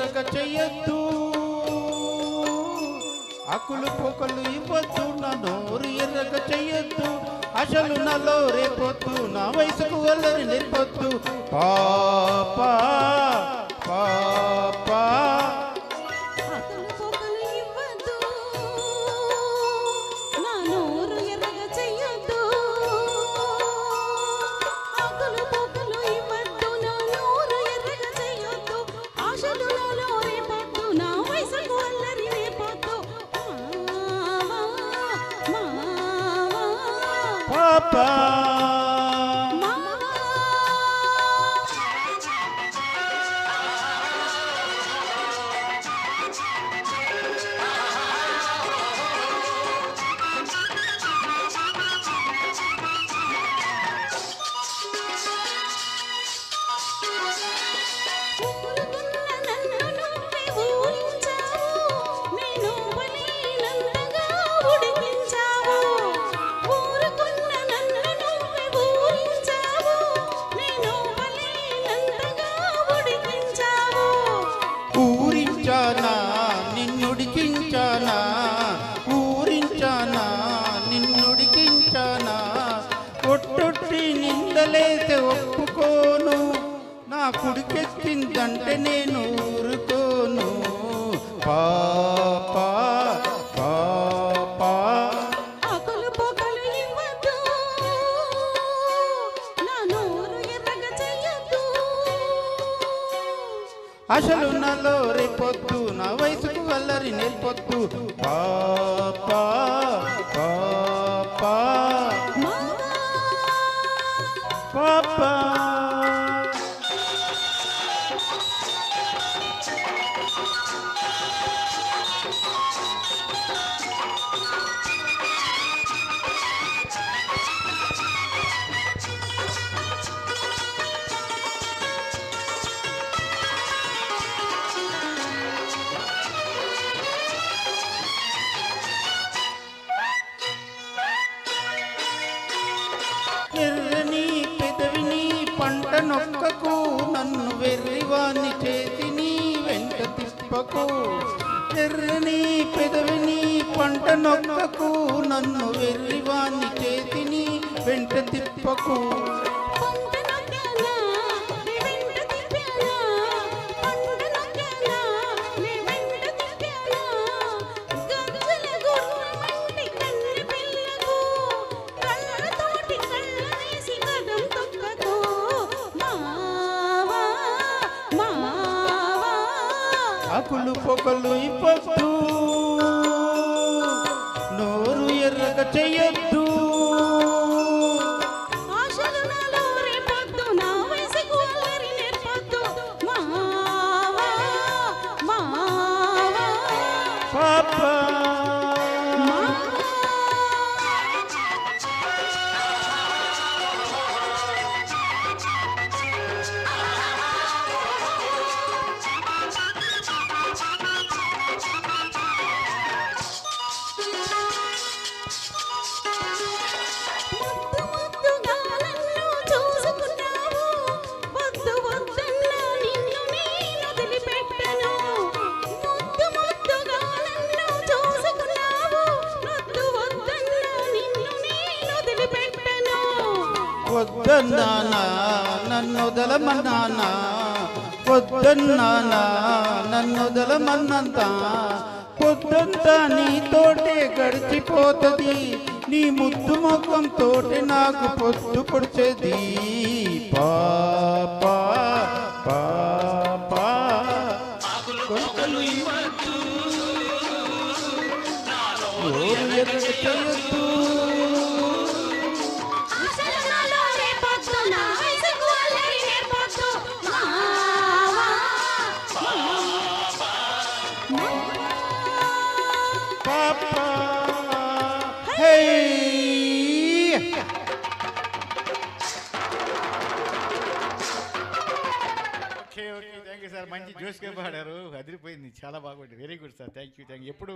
ఎర్రగ చెయ్యొద్దు, అకులు పొకలు ఇవ్వద్దు, నా నోరు ఎర్రగ చెయ్యొద్దు, అసలు నాలో రేపొద్దు, నా వయసుకు వల్లని నేర్పొద్దు. పాపా పాపా పాపా నిన్నుడికించానా, ఊరించానా, నిన్నుడికించానా, ఒట్టొట్టి నిందలేతే ఒప్పుకోను, నా కుడికెక్కిందంటే నేను ఊరుకోను. పాపా పాపా అసలు నాలో రేపొద్దు, నా వయసుకు వల్లరి నేర్పొద్దు. పాపా పాపా పాపా ఎర్రని పెదవిని పంట నొక్కకు, నన్ను వెర్రివాణ్ణి చేసి నీ వెంట తిప్పకు. ఎర్రని పెదవిని పంట నొక్కకు, నన్ను వెర్రివాణ్ణి చేసి నీ వెంట తిప్పకు. అకులు పొకలు ఇవ్వద్దు, నోరు ఎర్రగ చెయ్యొద్దు, పాపా వద్దన్నానా నన్నొదలమన్నానా, వద్దన్నానా నన్నొదలమన్నంత, పొద్దంతా నీతోటే గడిచిపోతుంది, నీ ముద్దు ముఖం తోటి నాకు పొద్దు పొడిచేది. పాపా పాపా చేయొద్దు, పాపా hey okay okay thank you sir, మంచి జోష్గా పాడారు, అదిరిపోయింది, చాలా బాగుంది, very good sir, thank you ఎప్పుడు